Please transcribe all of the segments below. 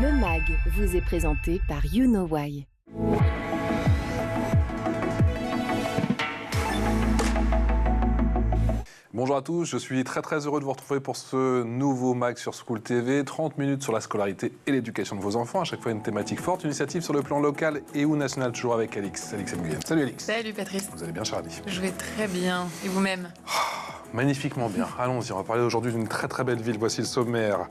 Le MAG vous est présenté par You Know Why. Bonjour à tous, je suis très heureux de vous retrouver pour ce nouveau MAG sur School TV. 30 minutes sur la scolarité et l'éducation de vos enfants, à chaque fois une thématique forte, une initiative sur le plan local et ou national, toujours avec Alix Nguyen. Salut Alix. Salut Patrice. Vous allez bien Charlie? Je vais très bien. Et vous-même? Magnifiquement bien. Allons-y, on va parler aujourd'hui d'une très belle ville. Voici le sommaire.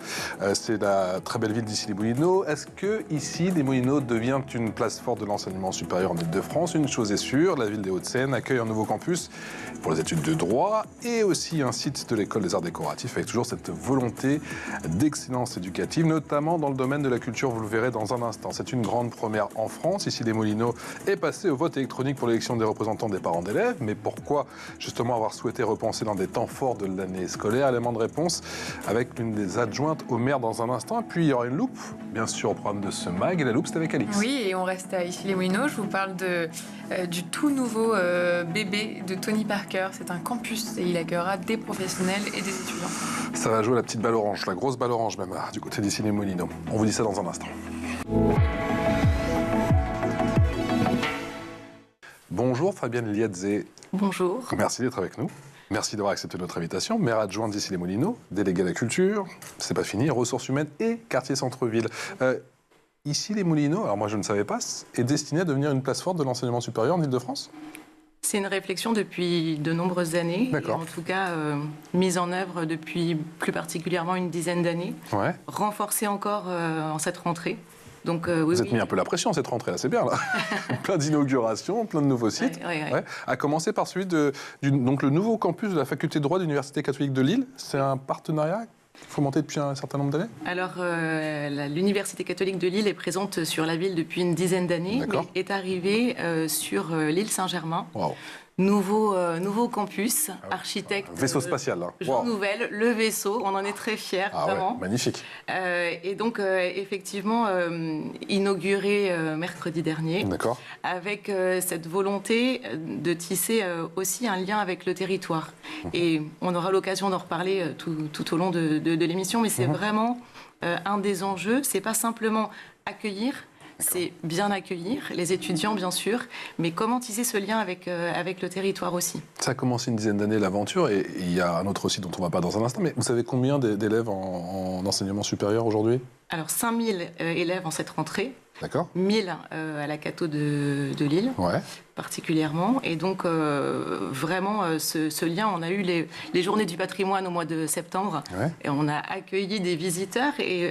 C'est la très belle ville d'Issy-les-Moulineaux. Est-ce que ici, les Moulineaux devient une place forte de l'enseignement supérieur en Île-de-France? Une chose est sûre, la ville des Hauts-de-Seine accueille un nouveau campus pour les études de droit et aussi un site de l'école des arts décoratifs avec toujours cette volonté d'excellence éducative, notamment dans le domaine de la culture. Vous le verrez dans un instant. C'est une grande première en France. Ici, les Moulineaux est passé au vote électronique pour l'élection des représentants des parents d'élèves. Mais pourquoi justement avoir souhaité repenser dans des temps forts de l'année scolaire? Élément de réponse avec l'une des adjointes au maire dans un instant. Et puis il y aura une loupe, bien sûr, au programme de ce MAG. Et la loupe, c'est avec Alix. Oui, et on reste à Issy-les-Moulineaux. Je vous parle du tout nouveau bébé de Tony Parker. C'est un campus et il accueillera des professionnels et des étudiants. Ça va jouer la petite balle orange, la grosse balle orange même, du côté d'Issy-les-Moulineaux. On vous dit ça dans un instant. Bonjour Fabienne Liadze. Bonjour. Merci d'être avec nous. Merci d'avoir accepté notre invitation. Maire adjointe d'Issy-les-Moulineaux, déléguée à la culture, c'est pas fini, ressources humaines et quartier centre-ville. Issy-les-Moulineaux, alors moi je ne savais pas, est destiné à devenir une place forte de l'enseignement supérieur en Île-de-France? C'est une réflexion depuis de nombreuses années, et en tout cas mise en œuvre depuis plus particulièrement une dizaine d'années, renforcée encore en cette rentrée. Donc, vous êtes mis un peu la pression cette rentrée, là, c'est bien là. Plein d'inaugurations, plein de nouveaux sites. À commencer par celui donc le nouveau campus de la faculté de droit de l'Université catholique de Lille. C'est un partenariat fomenté depuis un certain nombre d'années? Alors, l'Université catholique de Lille est présente sur la ville depuis une dizaine d'années, mais est arrivée sur l'île Saint-Germain. Wow. Nouveau campus, architecte. Vaisseau spatial, là. Jean Nouvel, le vaisseau, on en est très fiers, vraiment. Ouais, magnifique. Et donc, effectivement, inauguré mercredi dernier, avec cette volonté de tisser aussi un lien avec le territoire. Et on aura l'occasion d'en reparler tout au long de l'émission, mais c'est vraiment un des enjeux. C'est pas simplement accueillir. C'est bien accueillir les étudiants, bien sûr, mais comment tisser ce lien avec le territoire aussi. Ça a commencé une dizaine d'années, l'aventure, et il y a un autre site dont on ne va pas dans un instant, mais vous savez combien d'élèves en enseignement supérieur aujourd'hui? Alors, 5000 élèves en cette rentrée. D'accord. 1000 à la Cato de Lille, particulièrement. Et donc, vraiment, ce lien, on a eu les journées du patrimoine au mois de septembre. Et on a accueilli des visiteurs, et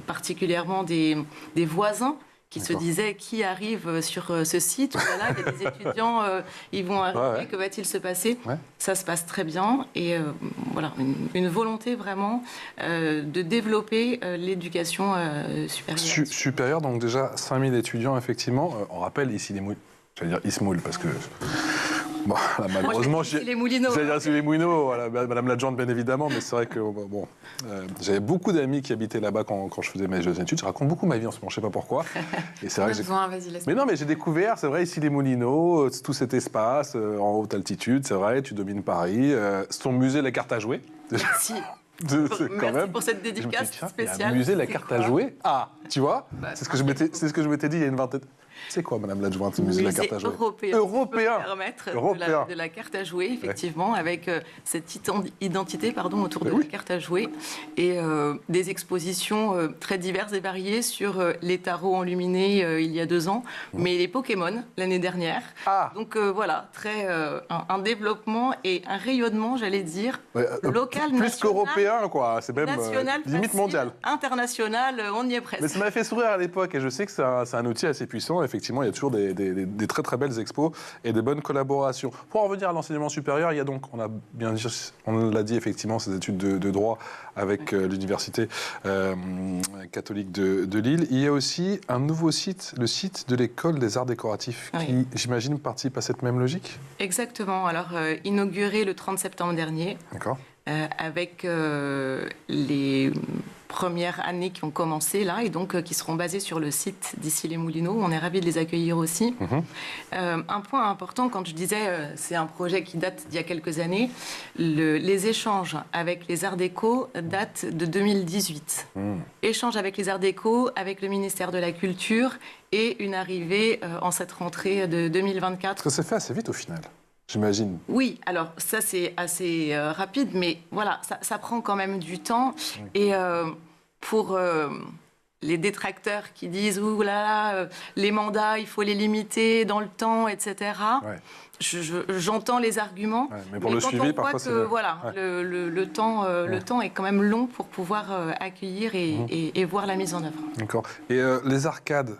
particulièrement des voisins, qui se disaient qui arrive sur ce site. Voilà, il y a des étudiants, ils vont arriver, que va-t-il se passer? Ça se passe très bien. Et voilà, une volonté vraiment de développer l'éducation supérieure. Supérieure, donc déjà 5000 étudiants, effectivement. On rappelle ici les Moulineaux, j'allais dire Ismoul, parce que... Bon, là, malheureusement, les Moulineaux. J'allais dire les Moulineaux, voilà, madame l'adjointe, bien évidemment, mais c'est vrai que j'avais beaucoup d'amis qui habitaient là-bas quand je faisais mes jeunes études. Je raconte beaucoup ma vie en ce moment, je ne sais pas pourquoi. Et c'est vrai que mais non, mais j'ai découvert, c'est vrai, ici les Moulineaux, tout cet espace en haute altitude, c'est vrai, tu domines Paris, son musée, la carte à jouer. Merci. Merci pour cette dédicace spéciale. Le musée, la carte à jouer. Ah, tu vois, c'est ce que je m'étais dit il y a une vingtaine. C'est quoi, madame l'adjointe, le musée de la carte à jouer? Européen. Permettre de la carte à jouer, effectivement, avec cette identité autour de la carte à jouer, et des expositions très diverses et variées sur les tarots enluminés il y a 2 ans, mais les Pokémon l'année dernière. Donc voilà, un développement et un rayonnement, j'allais dire, local, plus national. qu'européen, quoi. C'est même national, limite mondial. International, on y est presque. Mais ça m'avait fait sourire à l'époque, et je sais que c'est un outil assez puissant. Effectivement, il y a toujours des très belles expos et des bonnes collaborations. Pour en revenir à l'enseignement supérieur, il y a donc, on l'a dit effectivement, ces études de droit avec l'Université catholique de Lille. Il y a aussi un nouveau site, le site de l'école des arts décoratifs, qui, j'imagine, participe à cette même logique? Exactement. Alors, inauguré le 30 septembre dernier. D'accord. Avec les premières années qui ont commencé là et donc qui seront basées sur le site d'Issy-les-Moulineaux. On est ravis de les accueillir aussi. Un point important, quand je disais c'est un projet qui date d'il y a quelques années, les échanges avec les Arts Déco datent de 2018. Échanges avec les Arts Déco, avec le ministère de la Culture et une arrivée en cette rentrée de 2024. Parce que c'est fait assez vite au final. J'imagine. Oui, alors ça c'est assez rapide, mais voilà, ça prend quand même du temps. Et pour les détracteurs qui disent « Ouh là là, les mandats, il faut les limiter dans le temps, etc. Ouais. » J'entends les arguments, mais pour le suivi, parfois c'est... Voilà, le temps est quand même long pour pouvoir accueillir et voir la mise en œuvre. D'accord. Et les arcades,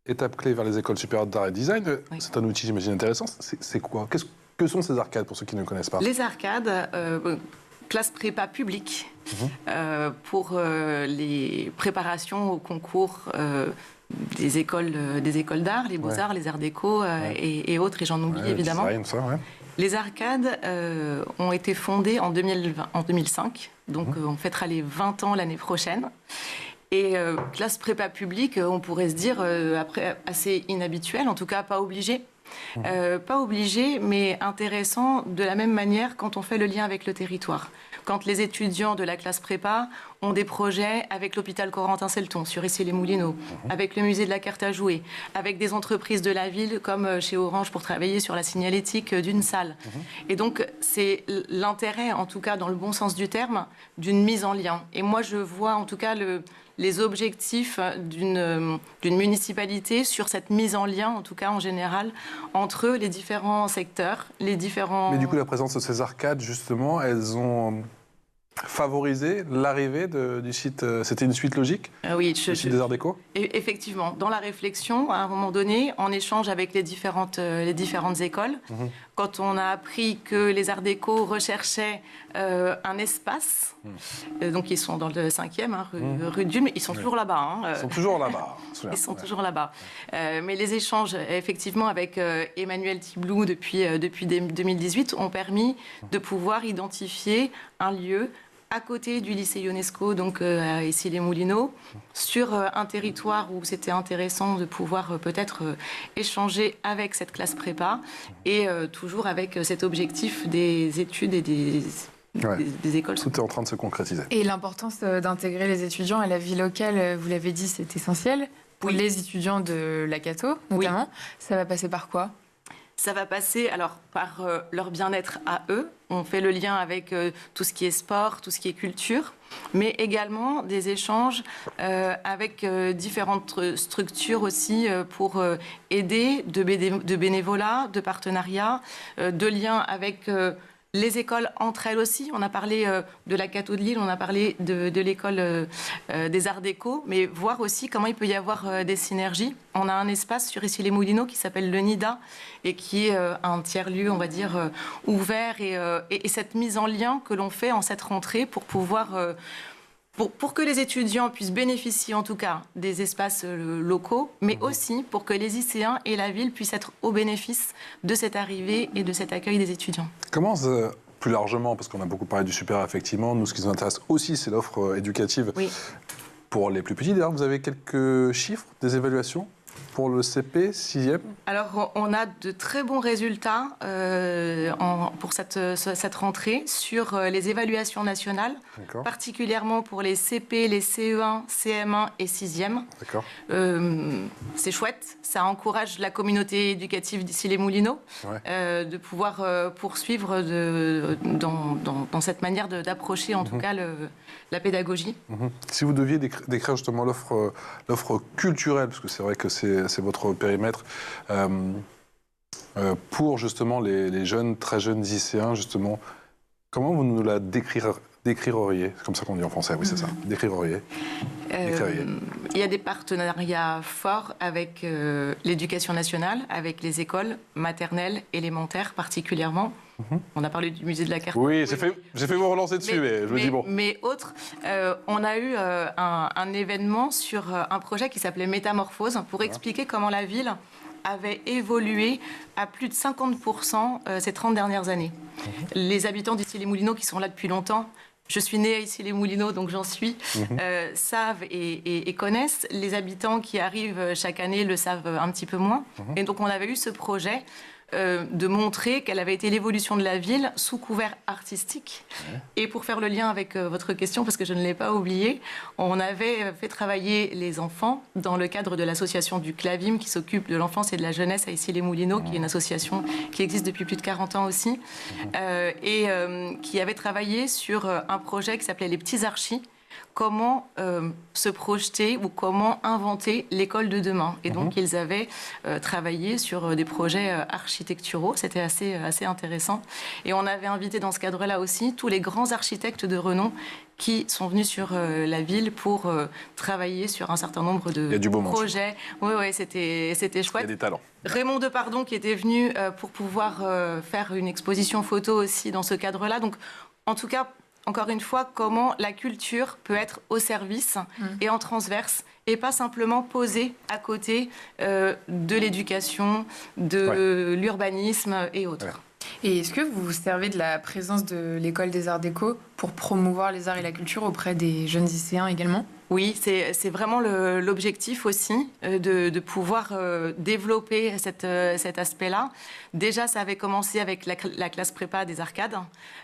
étape clé vers les écoles supérieures d'art et design, c'est un outil, j'imagine, intéressant. C'est quoi? Que sont ces arcades, pour ceux qui ne connaissent pas? Les arcades, classe prépa publique, pour les préparations au concours des écoles d'art, les beaux-arts, les arts déco et autres, et j'en oublie évidemment. Design, ça, Les arcades ont été fondées en 2005, donc on fêtera les 20 ans l'année prochaine. Et classe prépa publique, on pourrait se dire après assez inhabituel, en tout cas pas obligé. Pas obligé, mais intéressant de la même manière quand on fait le lien avec le territoire. Quand les étudiants de la classe prépa ont des projets avec l'hôpital Corentin-Selton sur Issy-les-Moulineaux, avec le musée de la carte à jouer, avec des entreprises de la ville comme chez Orange pour travailler sur la signalétique d'une salle. Et donc c'est l'intérêt, en tout cas dans le bon sens du terme, d'une mise en lien. Et moi je vois en tout cas les objectifs d'une municipalité sur cette mise en lien, en tout cas en général, entre les différents secteurs, les différents... Mais du coup, la présence de ces arcades, justement, elles ont favoriser l'arrivée du site. C'était une suite logique, oui, du site des Arts Déco. Effectivement, dans la réflexion, à un moment donné, en échange avec les différentes écoles, quand on a appris que les Arts Déco recherchaient un espace, donc ils sont dans le 5e, rue Dume, ils sont toujours là-bas. Ils sont toujours là-bas. Ils sont toujours là-bas. Mais les échanges, effectivement, avec Emmanuel Tiblou depuis 2018 ont permis de pouvoir identifier un lieu à côté du lycée Ionesco, donc à Issy-les-Moulineaux, sur un territoire où c'était intéressant de pouvoir peut-être échanger avec cette classe prépa et toujours avec cet objectif des études et des écoles. Tout est en train de se concrétiser. Et l'importance d'intégrer les étudiants à la vie locale, vous l'avez dit, c'est essentiel. Pour les étudiants de la Cato, notamment, ça va passer par quoi ? Ça va passer par leur bien-être à eux. On fait le lien avec tout ce qui est sport, tout ce qui est culture, mais également des échanges avec différentes structures aussi pour aider de bénévolat, de partenariat, de liens avec les écoles entre elles aussi. On a parlé de la Cato de Lille, on a parlé de l'école des Arts Déco, mais voir aussi comment il peut y avoir des synergies. On a un espace sur Issy-les-Moulineaux qui s'appelle le NIDA et qui est un tiers-lieu, on va dire, ouvert et cette mise en lien que l'on fait en cette rentrée pour pouvoir... Pour que les étudiants puissent bénéficier en tout cas des espaces locaux, mais aussi pour que les lycéens et la ville puissent être au bénéfice de cette arrivée et de cet accueil des étudiants. Comment, plus largement, parce qu'on a beaucoup parlé du supérieur, effectivement, nous ce qui nous intéresse aussi c'est l'offre éducative pour les plus petits. D'ailleurs, vous avez quelques chiffres, des évaluations pour le CP, 6e? Alors, on a de très bons résultats pour cette rentrée sur les évaluations nationales, particulièrement pour les CP, les CE1, CM1 et 6e. C'est chouette, ça encourage la communauté éducative d'Issy-les-Moulineaux de pouvoir poursuivre dans cette manière d'approcher en tout cas la pédagogie. Si vous deviez décrire justement l'offre culturelle, parce que c'est vrai que c'est votre périmètre, pour justement les jeunes, très jeunes lycéens, justement, comment vous nous la décririez? C'est comme ça qu'on dit en français, oui, c'est ça. Décririez. Il y a des partenariats forts avec l'éducation nationale, avec les écoles maternelles, élémentaires particulièrement. On a parlé du musée de la carte. Oui, j'ai fait vous relancer dessus, mais je me dis bon. Mais autres, on a eu un événement sur un projet qui s'appelait Métamorphose pour expliquer comment la ville avait évolué à plus de 50% ces 30 dernières années. Les habitants d'Issy-les-Moulineaux qui sont là depuis longtemps je suis née à Issy-les-Moulineaux, donc j'en suis, savent et connaissent. Les habitants qui arrivent chaque année le savent un petit peu moins. Et donc on avait eu ce projet de montrer quelle avait été l'évolution de la ville sous couvert artistique. Et pour faire le lien avec votre question, parce que je ne l'ai pas oublié, on avait fait travailler les enfants dans le cadre de l'association du Clavim qui s'occupe de l'enfance et de la jeunesse à Issy-les-Moulineaux, qui est une association qui existe depuis plus de 40 ans aussi, et qui avait travaillé sur un projet qui s'appelait Les Petits Archis. Comment se projeter ou comment inventer l'école de demain. Et donc, ils avaient travaillé sur des projets architecturaux. C'était assez intéressant. Et on avait invité dans ce cadre-là aussi tous les grands architectes de renom qui sont venus sur la ville pour travailler sur un certain nombre de projets. Oui, c'était chouette. Il y a des talents. Raymond Depardon qui était venu pour pouvoir faire une exposition photo aussi dans ce cadre-là. Donc, en tout cas, encore une fois, comment la culture peut être au service et en transverse et pas simplement posée à côté de l'éducation, de l'urbanisme et autres. Ouais. Et est-ce que vous vous servez de la présence de l'école des arts déco pour promouvoir les arts et la culture auprès des jeunes lycéens également ? Oui, c'est vraiment l'objectif aussi de pouvoir développer cet aspect-là. Déjà, ça avait commencé avec la classe prépa des arcades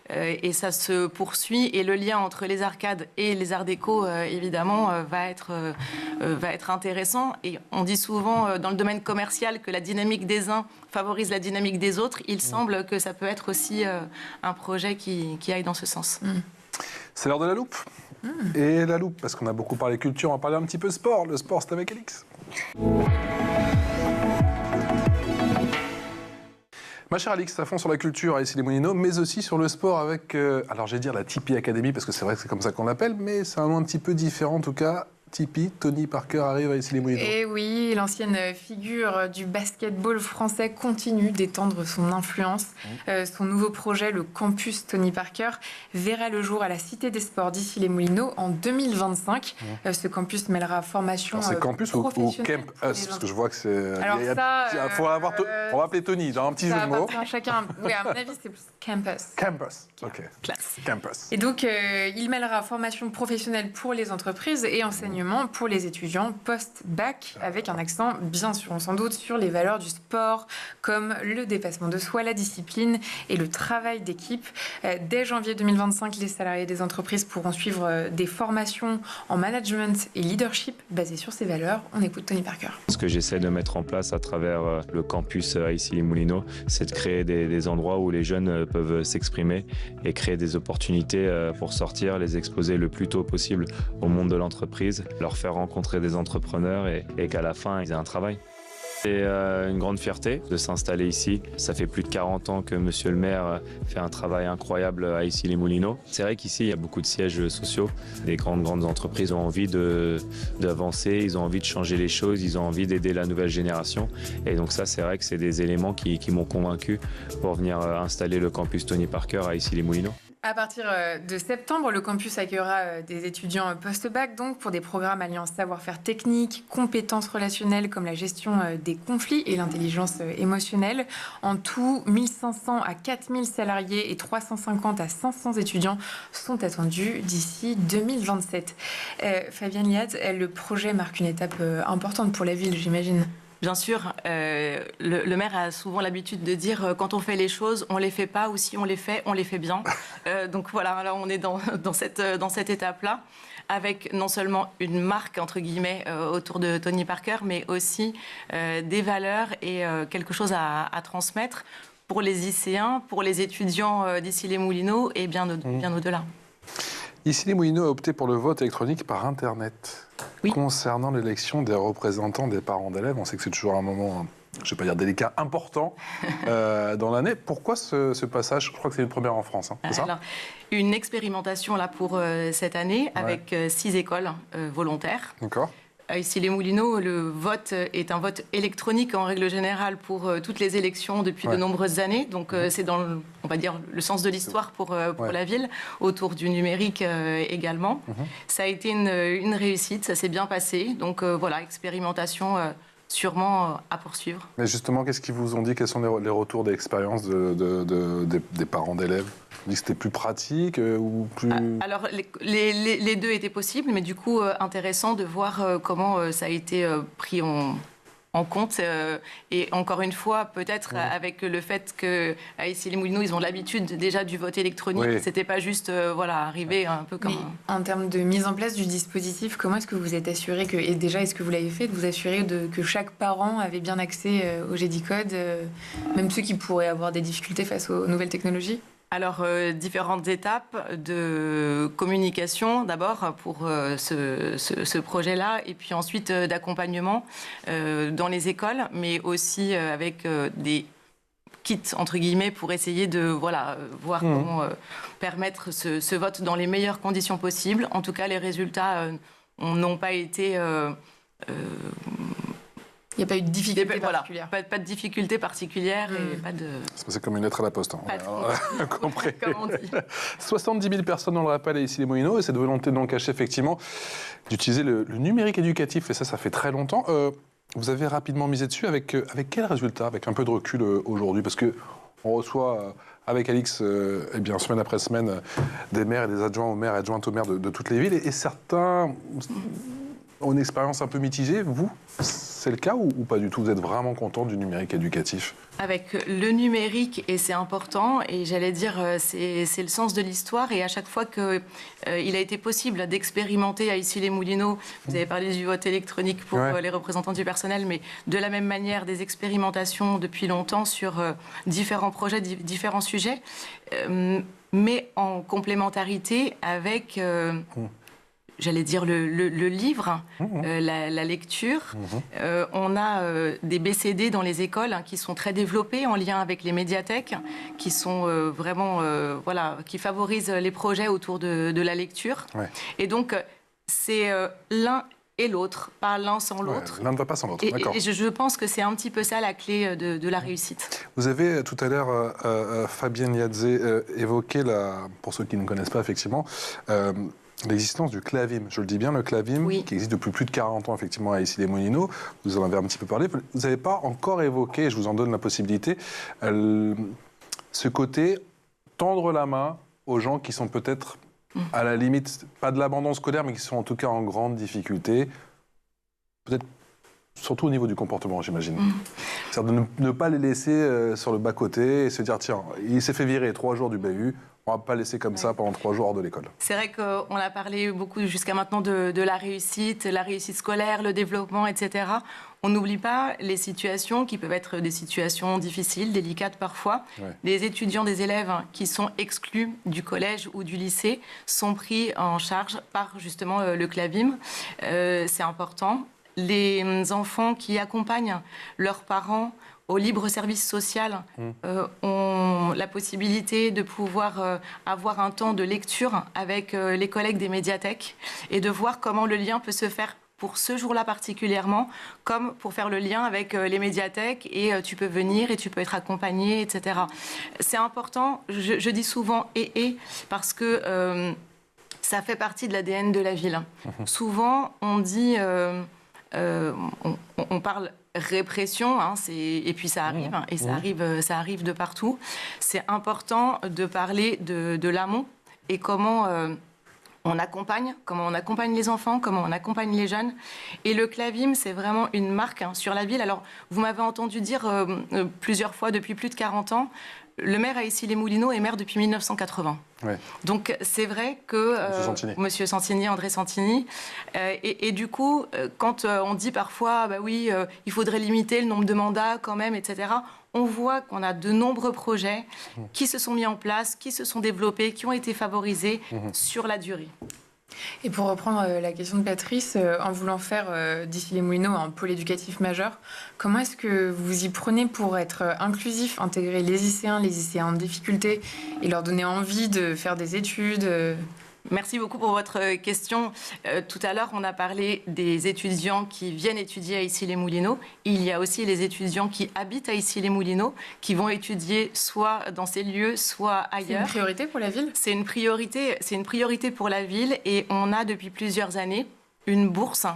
et ça se poursuit. Et le lien entre les arcades et les arts déco, évidemment, va être intéressant. Et on dit souvent dans le domaine commercial que la dynamique des uns favorise la dynamique des autres. Il semble que ça peut être aussi un projet qui aille dans ce sens. C'est l'heure de la loupe. Et la loupe, parce qu'on a beaucoup parlé culture, on va parler un petit peu sport. Le sport, c'est avec Alix. Ma chère Alix, à fond sur la culture à Issy-les-Moulineaux, mais aussi sur le sport avec, alors je vais dire la Tipeee Academy, parce que c'est vrai que c'est comme ça qu'on l'appelle, mais c'est un nom un petit peu différent en tout cas. Tipeee, Tony Parker arrive à Issy-les-Moulineaux. Et oui, l'ancienne figure du basketball français continue d'étendre son influence. Son nouveau projet, le campus Tony Parker, verra le jour à la Cité des Sports d'Issy-les-Moulineaux en 2025. Ce campus mêlera formation c'est campus ou Camp Us, parce que je vois que c'est... Alors on va appeler Tony dans un petit jeu de mots. Chacun. Oui, à mon avis, c'est plus campus. Campus, ok. Classe. Campus. Et donc, il mêlera formation professionnelle pour les entreprises et enseignement pour les étudiants post-bac, avec un accent, bien sûr, sans doute, sur les valeurs du sport, comme le dépassement de soi, la discipline et le travail d'équipe. Dès janvier 2025, les salariés des entreprises pourront suivre des formations en management et leadership basées sur ces valeurs. On écoute Tony Parker. Ce que j'essaie de mettre en place à travers le campus à Issy-les-Moulineaux, c'est de créer des endroits où les jeunes peuvent s'exprimer et créer des opportunités pour sortir, les exposer le plus tôt possible au monde de l'entreprise, leur faire rencontrer des entrepreneurs et qu'à la fin, ils aient un travail. C'est une grande fierté de s'installer ici. Ça fait plus de 40 ans que monsieur le maire fait un travail incroyable à Issy-les-Moulineaux. C'est vrai qu'ici, il y a beaucoup de sièges sociaux. Les grandes entreprises ont envie d'avancer, ils ont envie de changer les choses, ils ont envie d'aider la nouvelle génération. Et donc ça, c'est vrai que c'est des éléments qui m'ont convaincu pour venir installer le campus Tony Parker à Issy-les-Moulineaux. À partir de septembre, le campus accueillera des étudiants post-bac, donc pour des programmes alliant savoir-faire technique, compétences relationnelles comme la gestion des conflits et l'intelligence émotionnelle. En tout, 1500 à 4000 salariés et 350 à 500 étudiants sont attendus d'ici 2027. Fabienne Liat, le projet marque une étape importante pour la ville, j'imagine. Bien sûr, le maire a souvent l'habitude de dire quand on fait les choses, on les fait pas, ou si on les fait bien. Donc voilà, là on est dans cette étape-là, avec non seulement une marque entre guillemets autour de Tony Parker, mais aussi des valeurs et quelque chose à transmettre pour les lycéens, pour les étudiants d'Issy-les-Moulineaux et bien au-delà. Issy-les-Moulineaux a opté pour le vote électronique par Internet. Oui. Concernant l'élection des représentants des parents d'élèves, on sait que c'est toujours un moment, je ne vais pas dire délicat, important dans l'année. Pourquoi ce passage ? Je crois que c'est une première en France, hein, c'est ça ? Alors, une expérimentation là pour cette année avec 6 écoles volontaires. D'accord. À Issy-les-Moulineaux, le vote est un vote électronique en règle générale pour toutes les élections depuis de nombreuses années. Donc c'est dans, on va dire, le sens de l'histoire pour la ville, autour du numérique également. Ça a été une réussite, ça s'est bien passé. Donc voilà, expérimentation sûrement à poursuivre. Mais justement, qu'est-ce qu'ils vous ont dit? Quels sont les retours d'expérience des parents d'élèves? Ils disent que c'était plus pratique ou plus... Alors, les deux étaient possibles, mais du coup, intéressant de voir comment ça a été pris en compte. Et encore une fois, peut-être avec le fait qu'à Issy-les-Moulineaux, ils ont l'habitude déjà du vote électronique. Oui. C'était pas juste arriver un peu comme... Mais en termes de mise en place du dispositif, comment est-ce que vous êtes assuré que, et déjà, est-ce que vous l'avez fait, de vous assurer que chaque parent avait bien accès au GEDICODE, même ceux qui pourraient avoir des difficultés face aux nouvelles technologies? Alors, différentes étapes de communication, d'abord, pour ce projet-là, et puis ensuite d'accompagnement dans les écoles, mais aussi avec des kits, entre guillemets, pour essayer de voir comment permettre ce vote dans les meilleures conditions possibles. En tout cas, les résultats n'ont pas été... Il n'y a pas eu de difficulté particulière. Pas de difficulté particulière et pas de... C'est comme une lettre à la poste. Compris. Comme on dit. 70 000 personnes, on le rappelle, à Issy-les-Moulineaux, et cette volonté donc cachée effectivement d'utiliser le numérique éducatif, et ça fait très longtemps. Vous avez rapidement misé dessus, avec quel résultat? Avec un peu de recul aujourd'hui, parce qu'on reçoit... avec Alix, semaine après semaine, des maires et des adjoints aux maires et adjointes aux maires de toutes les villes, et certains ont une expérience un peu mitigée. Vous, c'est le cas ou pas du tout? Vous êtes vraiment content du numérique éducatif? Avec le numérique, et c'est important, et j'allais dire, c'est le sens de l'histoire, et à chaque fois qu'il a été possible d'expérimenter à Issy-les-Moulineaux, vous avez parlé du vote électronique pour les représentants du personnel, mais de la même manière, des expérimentations depuis longtemps sur différents projets, différents sujets, mais en complémentarité avec... j'allais dire le livre, la lecture. On a des BCD dans les écoles qui sont très développés en lien avec les médiathèques, qui sont vraiment, qui favorisent les projets autour de la lecture. Ouais. Et donc, c'est l'un et l'autre, pas l'un sans l'autre. L'un ne va pas sans l'autre, d'accord. Et je pense que c'est un petit peu ça la clé de la réussite. Vous avez tout à l'heure, Fabienne Liadzé, évoqué, pour ceux qui ne connaissent pas effectivement, l'existence du CLAVIM. Je le dis bien, le CLAVIM, qui existe depuis plus de 40 ans, effectivement, à Issy-les-Moulineaux. Vous en avez un petit peu parlé. Vous n'avez pas encore évoqué, je vous en donne la possibilité, ce côté tendre la main aux gens qui sont peut-être, à la limite, pas de l'abandon scolaire, mais qui sont en tout cas en grande difficulté. Peut-être surtout au niveau du comportement, j'imagine. C'est-à-dire de ne pas les laisser sur le bas-côté et se dire, tiens, il s'est fait virer 3 jours du BU, on ne va pas laisser comme ça pendant 3 jours hors de l'école. C'est vrai qu'on a parlé beaucoup jusqu'à maintenant de la réussite scolaire, le développement, etc. On n'oublie pas les situations qui peuvent être des situations difficiles, délicates parfois. Les étudiants, des élèves qui sont exclus du collège ou du lycée sont pris en charge par justement le CLAVIM. C'est important. Les enfants qui accompagnent leurs parents au libre service social ont la possibilité de pouvoir avoir un temps de lecture avec les collègues des médiathèques et de voir comment le lien peut se faire pour ce jour-là particulièrement, comme pour faire le lien avec les médiathèques, et tu peux venir et tu peux être accompagné, etc. C'est important, je dis souvent parce que ça fait partie de l'ADN de la ville. Souvent, on dit... on parle répression, et puis ça arrive, et ça arrive de partout. C'est important de parler de l'amont et comment on accompagne les enfants, comment on accompagne les jeunes. Et le CLAVIM, c'est vraiment une marque sur la ville. Alors, vous m'avez entendu dire plusieurs fois, depuis plus de 40 ans, le maire à Issy-les-Moulineaux est maire depuis 1980. Donc c'est vrai que Monsieur Santini, André Santini, et du coup, quand on dit parfois, il faudrait limiter le nombre de mandats quand même, etc., on voit qu'on a de nombreux projets qui se sont mis en place, qui se sont développés, qui ont été favorisés sur la durée. Et pour reprendre la question de Patrice, en voulant faire d'Issy-les-Moulineaux un pôle éducatif majeur, comment est-ce que vous y prenez pour être inclusif, intégrer les lycéens en difficulté et leur donner envie de faire des études Merci beaucoup pour votre question. Tout à l'heure, on a parlé des étudiants qui viennent étudier à Issy-les-Moulineaux. Il y a aussi les étudiants qui habitent à Issy-les-Moulineaux, qui vont étudier soit dans ces lieux, soit ailleurs. C'est une priorité pour la ville ? C'est une priorité pour la ville, et on a depuis plusieurs années une bourse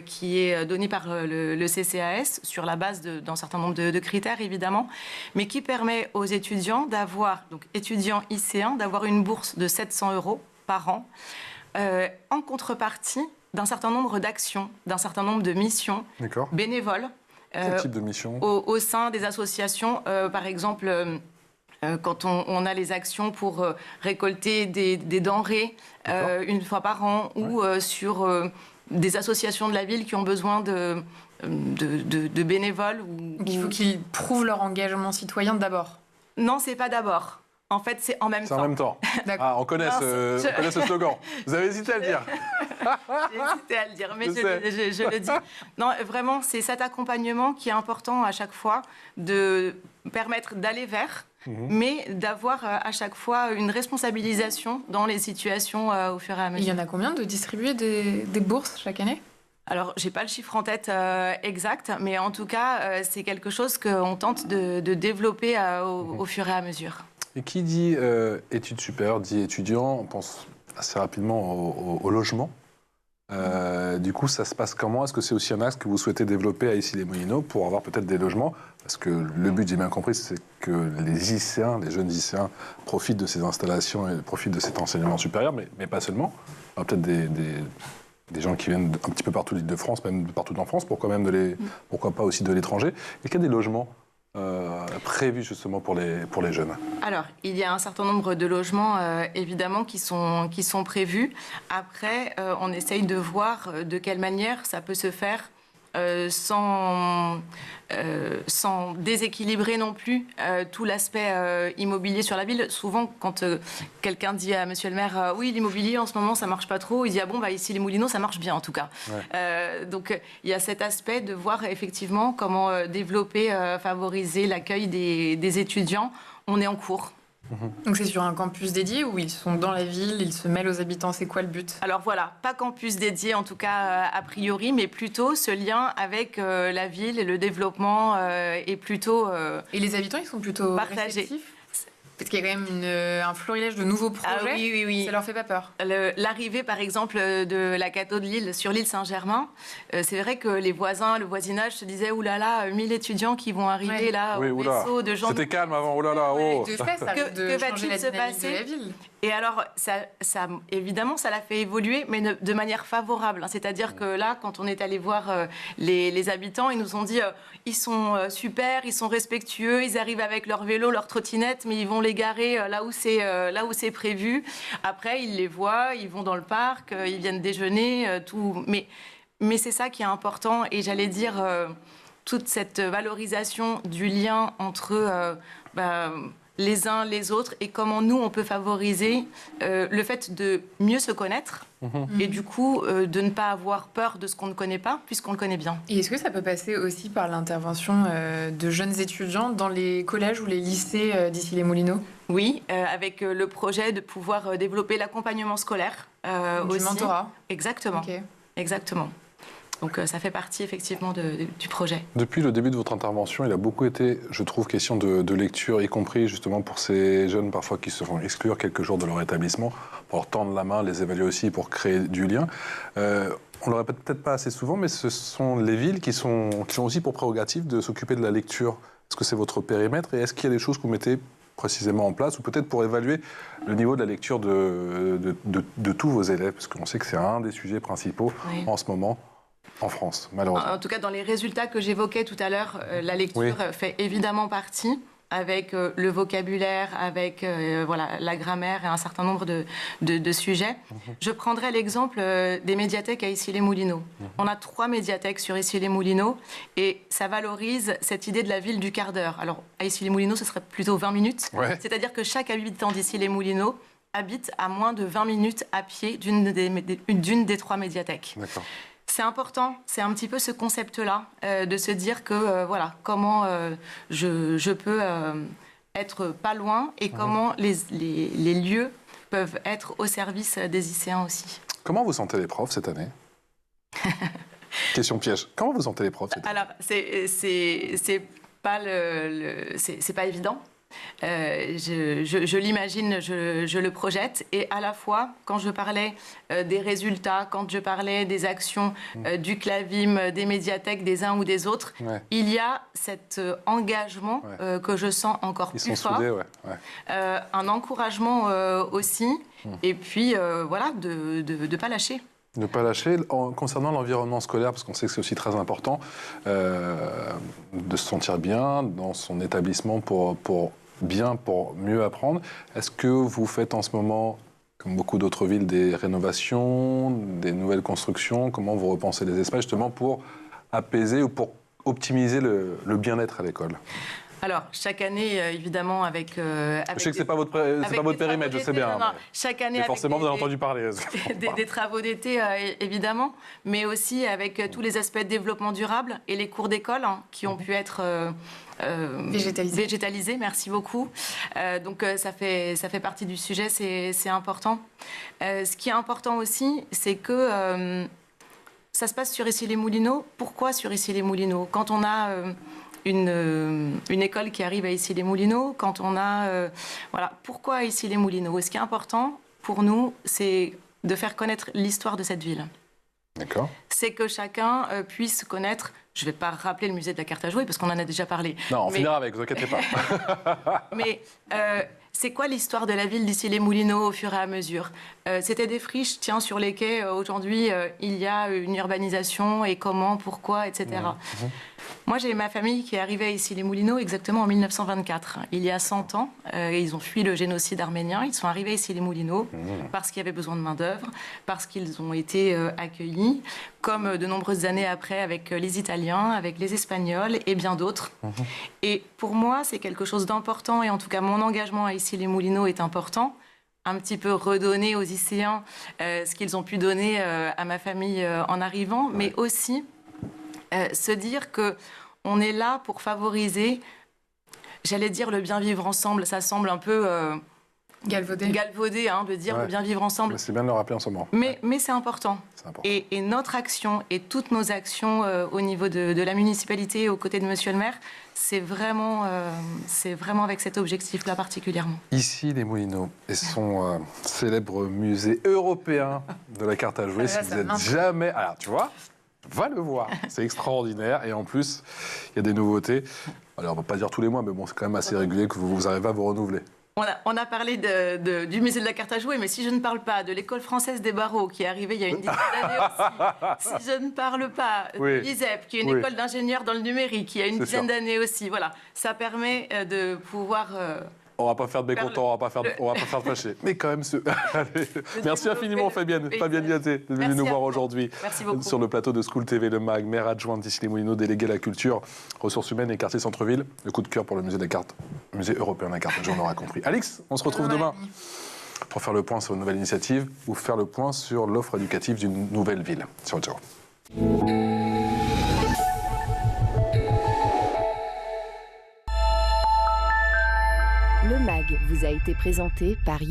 qui est donnée par le CCAS sur la base d'un certain nombre de critères, évidemment, mais qui permet aux étudiants d'avoir, donc étudiants IC1, d'avoir une bourse de 700 € par an en contrepartie d'un certain nombre d'actions, d'un certain nombre de missions bénévoles. Quel type de mission ? Au sein des associations, par exemple... quand on a les actions pour récolter des denrées une fois par an ou sur des associations de la ville qui ont besoin de bénévoles. Donc il faut qu'ils prouvent leur engagement citoyen d'abord. Non, c'est pas d'abord. En fait, c'est en même temps. C'est en même temps. On connaît ce slogan. Vous avez hésité à le dire. J'ai hésité à le dire, mais je le dis. Non, vraiment, c'est cet accompagnement qui est important à chaque fois de permettre d'aller vers, mais d'avoir à chaque fois une responsabilisation dans les situations au fur et à mesure. Il y en a combien de distribuer des bourses chaque année ? Alors, je n'ai pas le chiffre en tête exact, mais en tout cas, c'est quelque chose qu'on tente de développer au fur et à mesure. Et qui dit études supérieures, dit étudiant, on pense assez rapidement au logement. Du coup, ça se passe comment ? Est-ce que c'est aussi un axe que vous souhaitez développer à Issy-les-Moulineaux pour avoir peut-être des logements ? Parce que le but, j'ai bien compris, c'est que les IC1, les jeunes IC1, profitent de ces installations et profitent de cet enseignement supérieur, mais pas seulement. Il y a peut-être des gens qui viennent un petit peu partout d'Île-de-France, même partout en France, pourquoi pas aussi de l'étranger. Est-ce qu'il y a des logements prévus justement pour les jeunes ? Alors, il y a un certain nombre de logements, évidemment, qui sont prévus. Après, on essaye de voir de quelle manière ça peut se faire sans déséquilibrer non plus tout l'aspect immobilier sur la ville. Souvent, quand quelqu'un dit à monsieur le maire oui, l'immobilier en ce moment ça marche pas trop, il dit ah bon, bah ici les Moulineaux ça marche bien en tout cas. Donc il y a cet aspect de voir effectivement comment développer, favoriser l'accueil des étudiants. On est en cours. Donc c'est sur un campus dédié où ils sont dans la ville, ils se mêlent aux habitants, c'est quoi le but ? Alors voilà, pas campus dédié en tout cas a priori, mais plutôt ce lien avec la ville et le développement est plutôt Et les habitants ils sont plutôt partagés. réceptifs ? Parce qu'il y a quand même un florilège de nouveaux projets. Ah oui. Ça leur fait pas peur. L'arrivée, par exemple, de la Cato de Lille sur l'île Saint-Germain, c'est vrai que les voisins, le voisinage se disaient oulala, 1000 étudiants qui vont arriver là au vaisseau de gens. C'était calme avant, oulala, oh. De fait, ça risque de changer la dynamique de la ville. Et alors, évidemment, ça l'a fait évoluer, mais de manière favorable. C'est-à-dire que là, quand on est allé voir les habitants, ils nous ont dit ils sont super, ils sont respectueux, ils arrivent avec leur vélo, leur trottinette, mais ils vont les garer là où c'est prévu. Après, ils les voient, ils vont dans le parc, ils viennent déjeuner, tout. Mais c'est ça qui est important. Et j'allais dire, toute cette valorisation du lien entre les uns, les autres, et comment nous, on peut favoriser le fait de mieux se connaître et du coup, de ne pas avoir peur de ce qu'on ne connaît pas, puisqu'on le connaît bien. Et est-ce que ça peut passer aussi par l'intervention de jeunes étudiants dans les collèges ou les lycées d'Issy-les-Moulineaux ? Oui, avec le projet de pouvoir développer l'accompagnement scolaire aussi. Du mentorat ? Exactement. Okay. Exactement. Donc ça fait partie effectivement du projet. Depuis le début de votre intervention, il a beaucoup été, je trouve, question de lecture, y compris justement pour ces jeunes parfois qui se font exclure quelques jours de leur établissement, pour leur tendre la main, les évaluer aussi, pour créer du lien. On ne le répète peut-être pas assez souvent, mais ce sont les villes qui ont aussi pour prérogative de s'occuper de la lecture. Est-ce que c'est votre périmètre et est-ce qu'il y a des choses que vous mettez précisément en place, ou peut-être pour évaluer le niveau de la lecture de tous vos élèves, parce qu'on sait que c'est un des sujets principaux en ce moment en France, malheureusement. En tout cas, dans les résultats que j'évoquais tout à l'heure, la lecture fait évidemment partie, avec le vocabulaire, avec la grammaire et un certain nombre de sujets. Je prendrai l'exemple des médiathèques à Issy-les-Moulineaux. On a 3 médiathèques sur Issy-les-Moulineaux et ça valorise cette idée de la ville du quart d'heure. Alors, à Issy-les-Moulineaux, ce serait plutôt 20 minutes. C'est-à-dire que chaque habitant d'Issy-les-Moulineaux habite à moins de 20 minutes à pied d'une des 3 médiathèques. D'accord. C'est important, c'est un petit peu ce concept-là, de se dire que, comment je peux être pas loin et comment les lieux peuvent être au service des lycéens aussi. Comment vous sentez les profs cette année ? Question piège. Comment vous sentez les profs cette année ? Alors, c'est pas évident. Je l'imagine, je le projette. Et à la fois, quand je parlais des résultats, quand je parlais des actions du Clavim, des médiathèques, des uns ou des autres, il y a cet engagement que je sens encore plus fort. Soudés, un encouragement aussi. Et puis, voilà, de ne pas lâcher. Ne pas lâcher. Concernant l'environnement scolaire, parce qu'on sait que c'est aussi très important, de se sentir bien dans son établissement pour mieux apprendre. Est-ce que vous faites en ce moment, comme beaucoup d'autres villes, des rénovations, des nouvelles constructions? Comment vous repensez les espaces justement pour apaiser ou pour optimiser le bien-être à l'école? Alors, chaque année, évidemment, avec je sais que c'est pas votre périmètre, je sais bien. Non. Chaque année, mais forcément, vous avez entendu parler. Des travaux d'été, évidemment, mais aussi avec tous les aspects de développement durable et les cours d'école qui ont pu être végétalisés. Merci beaucoup. Donc, ça fait partie du sujet, c'est important. Ce qui est important aussi, c'est que ça se passe sur Issy-les-Moulineaux. Pourquoi sur Issy-les-Moulineaux? Quand on a une école qui arrive à Issy-les-Moulineaux, quand on a... voilà, pourquoi Issy-les-Moulineaux? Et ce qui est important pour nous, c'est de faire connaître l'histoire de cette ville. D'accord. C'est que chacun puisse connaître... Je ne vais pas rappeler le musée de la carte à jouer, parce qu'on en a déjà parlé. Non, on finira avec, ne vous inquiétez pas. Mais... c'est quoi l'histoire de la ville d'Issy-les-Moulineaux au fur et à mesure? C'était des friches, tiens, sur les quais. Aujourd'hui, il y a une urbanisation et comment, pourquoi, etc. Moi, j'ai ma famille qui est arrivée à Issy-les-Moulineaux exactement en 1924. Il y a 100 ans, ils ont fui le génocide arménien. Ils sont arrivés à Issy-les-Moulineaux parce qu'il y avait besoin de main-d'œuvre, parce qu'ils ont été accueillis, comme de nombreuses années après avec les Italiens, avec les Espagnols et bien d'autres. Et pour moi, c'est quelque chose d'important, et en tout cas, mon engagement à Issy-les-Moulineaux est important. Un petit peu redonner aux Isséens ce qu'ils ont pu donner à ma famille en arrivant, mais aussi se dire qu'on est là pour favoriser, j'allais dire le bien vivre ensemble. Ça semble un peu galvaudé de dire le bien vivre ensemble. C'est bien de le rappeler en ce moment. Mais c'est important. Et notre action et toutes nos actions au niveau de la municipalité, aux côtés de Monsieur le maire, c'est vraiment avec cet objectif-là particulièrement. Issy-les-Moulineaux et son célèbre musée européen de la carte à jouer. Si vous n'êtes jamais... Alors, tu vois, va le voir. C'est extraordinaire. Et en plus, il y a des nouveautés. Alors, on ne va pas dire tous les mois, mais bon, c'est quand même assez régulier que vous arrivez à vous renouveler. On a parlé du musée de la carte à jouer, mais si je ne parle pas de l'école française des barreaux qui est arrivée il y a une dizaine d'années aussi, si je ne parle pas de l'ISEP, qui est une école d'ingénieurs dans le numérique, qui a une dizaine d'années aussi, voilà, ça permet de pouvoir... On va pas faire de mécontents, on va pas faire de fâcher. Mais quand même, merci infiniment Fabienne Liaté d'être venue nous voir aujourd'hui sur le plateau de School TV, le MAG, maire adjointe d'Issy-les-Moulineaux, déléguée à la culture, ressources humaines et quartier centre-ville. Le coup de cœur pour le musée de la carte, musée européen de la carte, j'en aurai compris. Alix, on se retrouve demain pour faire le point sur une nouvelle initiative ou faire le point sur l'offre éducative d'une nouvelle ville. Ciao, ciao. Le MAG vous a été présenté par